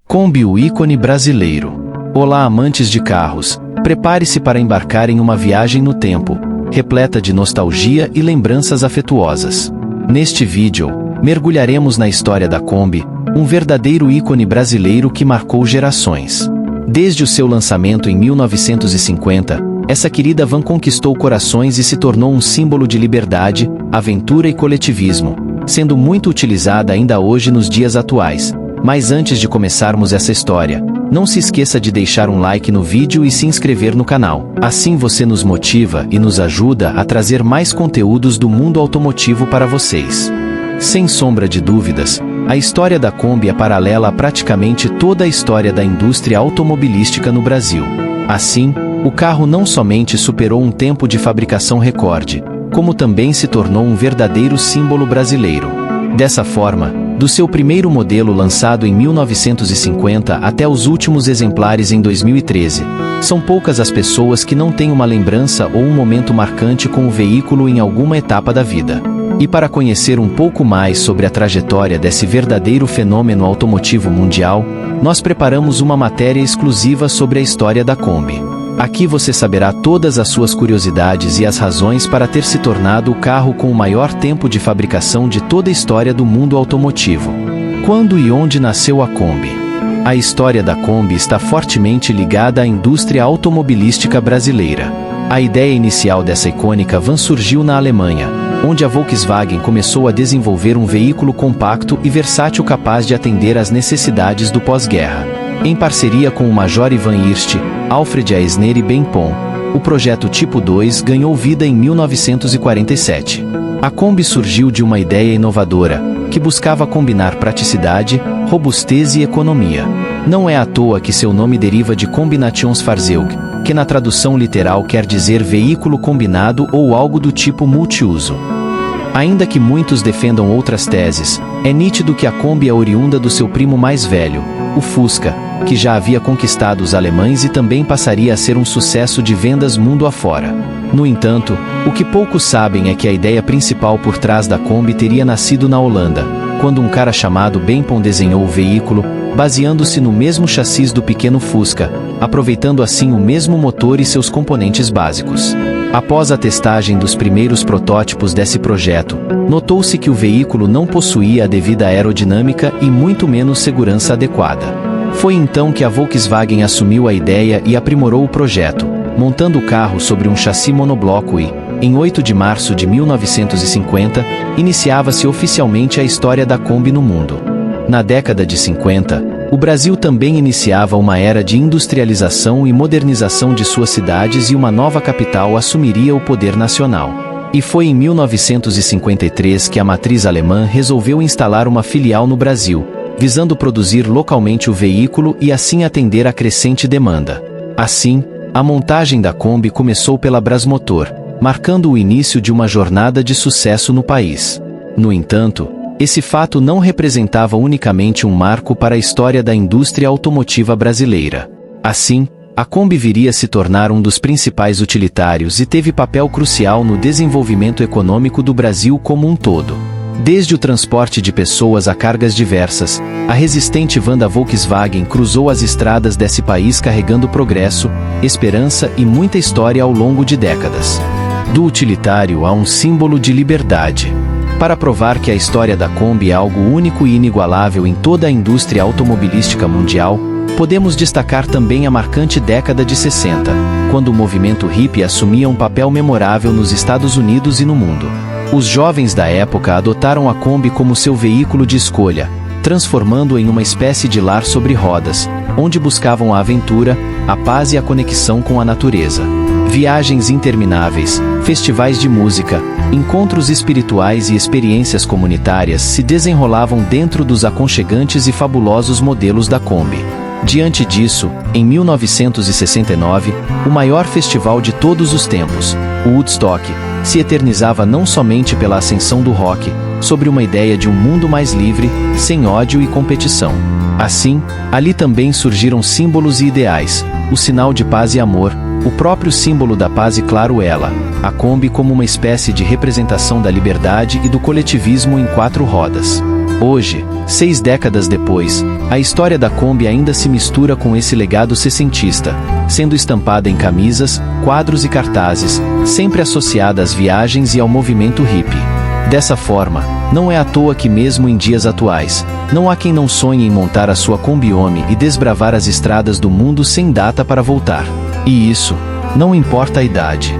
Kombi, o ícone brasileiro. Olá, amantes de carros, prepare-se para embarcar em uma viagem no tempo, repleta de nostalgia e lembranças afetuosas. Neste vídeo, mergulharemos na história da Kombi, um verdadeiro ícone brasileiro que marcou gerações. Desde o seu lançamento em 1950, essa querida van conquistou corações e se tornou um símbolo de liberdade, aventura e coletivismo, sendo muito utilizada ainda hoje nos dias atuais. Mas antes de começarmos essa história, não se esqueça de deixar um like no vídeo e se inscrever no canal. Assim você nos motiva e nos ajuda a trazer mais conteúdos do mundo automotivo para vocês. Sem sombra de dúvidas, a história da Kombi é paralela a praticamente toda a história da indústria automobilística no Brasil. Assim, o carro não somente superou um tempo de fabricação recorde, como também se tornou um verdadeiro símbolo brasileiro. Dessa forma, do seu primeiro modelo lançado em 1950 até os últimos exemplares em 2013, são poucas as pessoas que não têm uma lembrança ou um momento marcante com o veículo em alguma etapa da vida. E para conhecer um pouco mais sobre a trajetória desse verdadeiro fenômeno automotivo mundial, nós preparamos uma matéria exclusiva sobre a história da Kombi. Aqui você saberá todas as suas curiosidades e as razões para ter se tornado o carro com o maior tempo de fabricação de toda a história do mundo automotivo. Quando e onde nasceu a Kombi? A história da Kombi está fortemente ligada à indústria automobilística brasileira. A ideia inicial dessa icônica van surgiu na Alemanha, onde a Volkswagen começou a desenvolver um veículo compacto e versátil capaz de atender às necessidades do pós-guerra. Em parceria com o Major Ivan Hirst, Alfred Aesner e Ben Pon, o projeto Tipo 2 ganhou vida em 1947. A Kombi surgiu de uma ideia inovadora, que buscava combinar praticidade, robustez e economia. Não é à toa que seu nome deriva de Kombinationsfahrzeug, que na tradução literal quer dizer veículo combinado ou algo do tipo multiuso. Ainda que muitos defendam outras teses, é nítido que a Kombi é oriunda do seu primo mais velho, o Fusca, que já havia conquistado os alemães e também passaria a ser um sucesso de vendas mundo afora. No entanto, o que poucos sabem é que a ideia principal por trás da Kombi teria nascido na Holanda, quando um cara chamado Ben Pon desenhou o veículo, baseando-se no mesmo chassis do pequeno Fusca, aproveitando assim o mesmo motor e seus componentes básicos. Após a testagem dos primeiros protótipos desse projeto, notou-se que o veículo não possuía a devida aerodinâmica e muito menos segurança adequada. Foi então que a Volkswagen assumiu a ideia e aprimorou o projeto, montando o carro sobre um chassi monobloco e, em 8 de março de 1950, iniciava-se oficialmente a história da Kombi no mundo. Na década de 50, o Brasil também iniciava uma era de industrialização e modernização de suas cidades e uma nova capital assumiria o poder nacional. E foi em 1953 que a matriz alemã resolveu instalar uma filial no Brasil, visando produzir localmente o veículo e assim atender à crescente demanda. Assim, a montagem da Kombi começou pela Brasmotor, marcando o início de uma jornada de sucesso no país. No entanto, esse fato não representava unicamente um marco para a história da indústria automotiva brasileira. Assim, a Kombi viria a se tornar um dos principais utilitários e teve papel crucial no desenvolvimento econômico do Brasil como um todo. Desde o transporte de pessoas a cargas diversas, a resistente van da Volkswagen cruzou as estradas desse país carregando progresso, esperança e muita história ao longo de décadas. Do utilitário a um símbolo de liberdade. Para provar que a história da Kombi é algo único e inigualável em toda a indústria automobilística mundial, podemos destacar também a marcante década de 60, quando o movimento hippie assumia um papel memorável nos Estados Unidos e no mundo. Os jovens da época adotaram a Kombi como seu veículo de escolha, transformando-o em uma espécie de lar sobre rodas, onde buscavam a aventura, a paz e a conexão com a natureza. Viagens intermináveis, festivais de música, encontros espirituais e experiências comunitárias se desenrolavam dentro dos aconchegantes e fabulosos modelos da Kombi. Diante disso, em 1969, o maior festival de todos os tempos, o Woodstock, se eternizava não somente pela ascensão do rock, sobre uma ideia de um mundo mais livre, sem ódio e competição. Assim, ali também surgiram símbolos e ideais, o sinal de paz e amor, o próprio símbolo da paz e claro ela, a Kombi como uma espécie de representação da liberdade e do coletivismo em 4 rodas. Hoje, 6 décadas depois, a história da Kombi ainda se mistura com esse legado sessentista, sendo estampada em camisas, quadros e cartazes, sempre associada às viagens e ao movimento hippie. Dessa forma, não é à toa que mesmo em dias atuais, não há quem não sonhe em montar a sua Kombi-Omi e desbravar as estradas do mundo sem data para voltar. E isso, não importa a idade.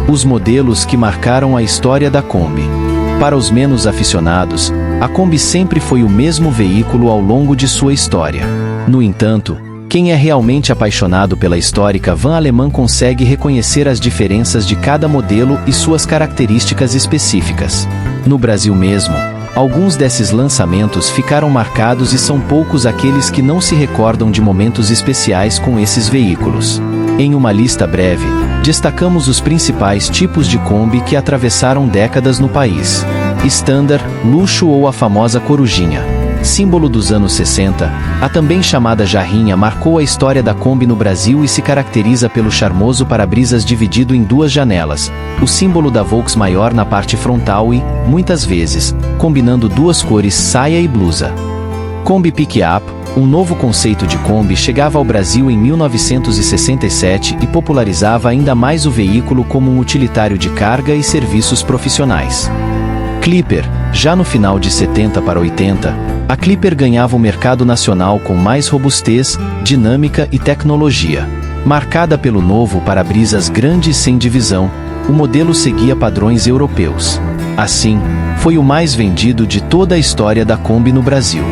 Os modelos que marcaram a história da Kombi. Para os menos aficionados, a Kombi sempre foi o mesmo veículo ao longo de sua história. No entanto, quem é realmente apaixonado pela histórica van alemã consegue reconhecer as diferenças de cada modelo e suas características específicas. No Brasil mesmo, alguns desses lançamentos ficaram marcados e são poucos aqueles que não se recordam de momentos especiais com esses veículos. Em uma lista breve, destacamos os principais tipos de Kombi que atravessaram décadas no país. Standard, luxo ou a famosa corujinha. Símbolo dos anos 60, a também chamada jarrinha marcou a história da Kombi no Brasil e se caracteriza pelo charmoso para-brisas dividido em 2 janelas, o símbolo da Volks maior na parte frontal e, muitas vezes, combinando 2 cores saia e blusa. Kombi Pick-up, um novo conceito de Kombi chegava ao Brasil em 1967 e popularizava ainda mais o veículo como um utilitário de carga e serviços profissionais. Clipper, já no final de 70 para 80, a Clipper ganhava o mercado nacional com mais robustez, dinâmica e tecnologia. Marcada pelo novo para-brisas grande e sem divisão, o modelo seguia padrões europeus. Assim, foi o mais vendido de toda a história da Kombi no Brasil.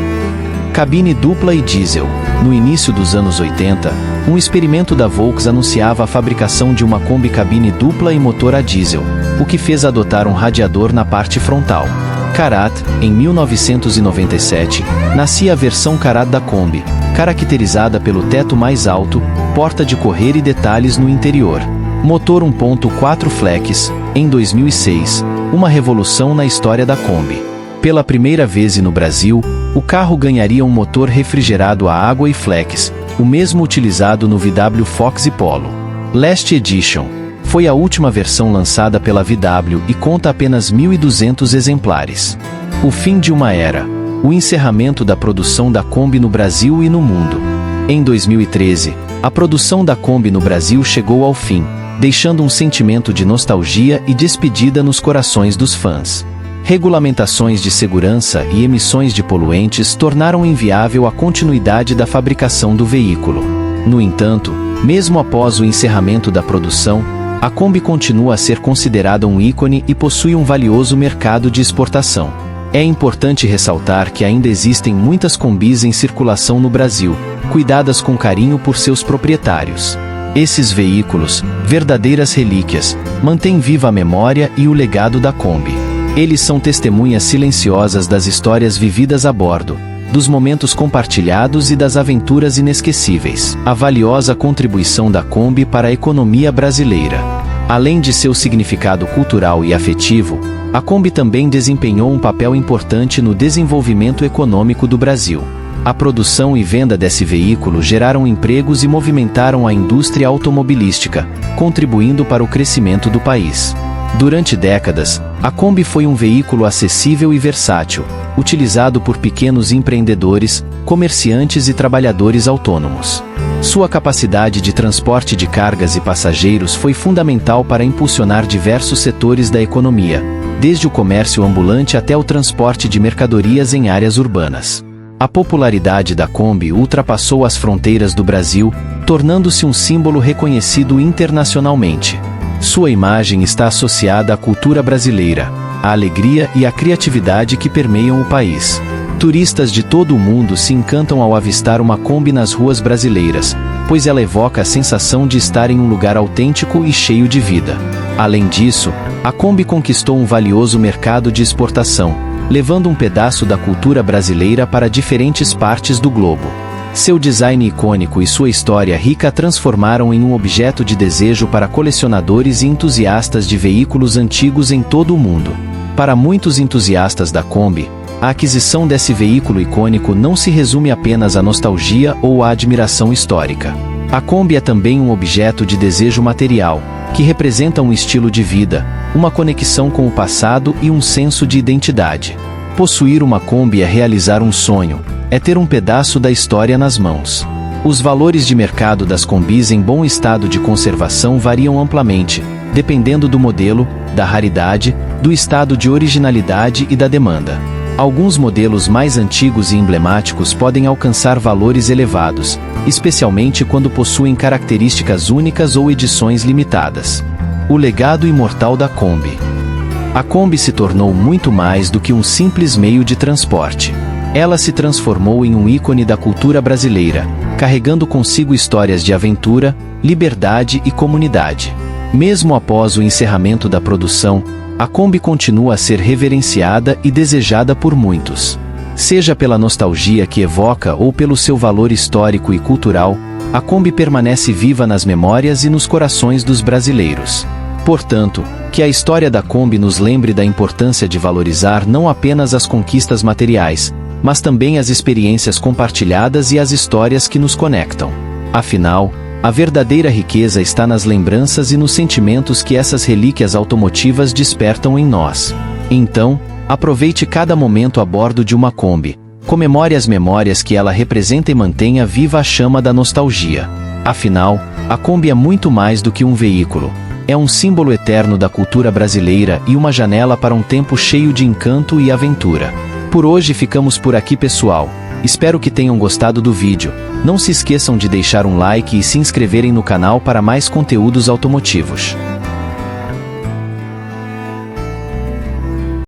Cabine dupla e diesel. No início dos anos 80, um experimento da Volks anunciava a fabricação de uma Kombi cabine dupla e motor a diesel, o que fez adotar um radiador na parte frontal. Karat, em 1997, nascia a versão Karat da Kombi, caracterizada pelo teto mais alto, porta de correr e detalhes no interior. Motor 1.4 Flex, em 2006, uma revolução na história da Kombi. Pela primeira vez no Brasil, o carro ganharia um motor refrigerado a água e flex, o mesmo utilizado no VW Fox e Polo. Last Edition foi a última versão lançada pela VW e conta apenas 1.200 exemplares. O fim de uma era, o encerramento da produção da Kombi no Brasil e no mundo. Em 2013, a produção da Kombi no Brasil chegou ao fim, deixando um sentimento de nostalgia e despedida nos corações dos fãs. Regulamentações de segurança e emissões de poluentes tornaram inviável a continuidade da fabricação do veículo. No entanto, mesmo após o encerramento da produção, a Kombi continua a ser considerada um ícone e possui um valioso mercado de exportação. É importante ressaltar que ainda existem muitas Kombis em circulação no Brasil, cuidadas com carinho por seus proprietários. Esses veículos, verdadeiras relíquias, mantêm viva a memória e o legado da Kombi. Eles são testemunhas silenciosas das histórias vividas a bordo, dos momentos compartilhados e das aventuras inesquecíveis. A valiosa contribuição da Kombi para a economia brasileira. Além de seu significado cultural e afetivo, a Kombi também desempenhou um papel importante no desenvolvimento econômico do Brasil. A produção e venda desse veículo geraram empregos e movimentaram a indústria automobilística, contribuindo para o crescimento do país. Durante décadas, a Kombi foi um veículo acessível e versátil, utilizado por pequenos empreendedores, comerciantes e trabalhadores autônomos. Sua capacidade de transporte de cargas e passageiros foi fundamental para impulsionar diversos setores da economia, desde o comércio ambulante até o transporte de mercadorias em áreas urbanas. A popularidade da Kombi ultrapassou as fronteiras do Brasil, tornando-se um símbolo reconhecido internacionalmente. Sua imagem está associada à cultura brasileira, à alegria e à criatividade que permeiam o país. Turistas de todo o mundo se encantam ao avistar uma Kombi nas ruas brasileiras, pois ela evoca a sensação de estar em um lugar autêntico e cheio de vida. Além disso, a Kombi conquistou um valioso mercado de exportação, levando um pedaço da cultura brasileira para diferentes partes do globo. Seu design icônico e sua história rica a transformaram em um objeto de desejo para colecionadores e entusiastas de veículos antigos em todo o mundo. Para muitos entusiastas da Kombi, a aquisição desse veículo icônico não se resume apenas à nostalgia ou à admiração histórica. A Kombi é também um objeto de desejo material, que representa um estilo de vida, uma conexão com o passado e um senso de identidade. Possuir uma Kombi é realizar um sonho, é ter um pedaço da história nas mãos. Os valores de mercado das Kombis em bom estado de conservação variam amplamente, dependendo do modelo, da raridade, do estado de originalidade e da demanda. Alguns modelos mais antigos e emblemáticos podem alcançar valores elevados, especialmente quando possuem características únicas ou edições limitadas. O legado imortal da Kombi. A Kombi se tornou muito mais do que um simples meio de transporte. Ela se transformou em um ícone da cultura brasileira, carregando consigo histórias de aventura, liberdade e comunidade. Mesmo após o encerramento da produção, a Kombi continua a ser reverenciada e desejada por muitos. Seja pela nostalgia que evoca ou pelo seu valor histórico e cultural, a Kombi permanece viva nas memórias e nos corações dos brasileiros. Portanto, que a história da Kombi nos lembre da importância de valorizar não apenas as conquistas materiais, mas também as experiências compartilhadas e as histórias que nos conectam. Afinal, a verdadeira riqueza está nas lembranças e nos sentimentos que essas relíquias automotivas despertam em nós. Então, aproveite cada momento a bordo de uma Kombi, comemore as memórias que ela representa e mantenha viva a chama da nostalgia. Afinal, a Kombi é muito mais do que um veículo. É um símbolo eterno da cultura brasileira e uma janela para um tempo cheio de encanto e aventura. Por hoje ficamos por aqui, pessoal. Espero que tenham gostado do vídeo. Não se esqueçam de deixar um like e se inscreverem no canal para mais conteúdos automotivos.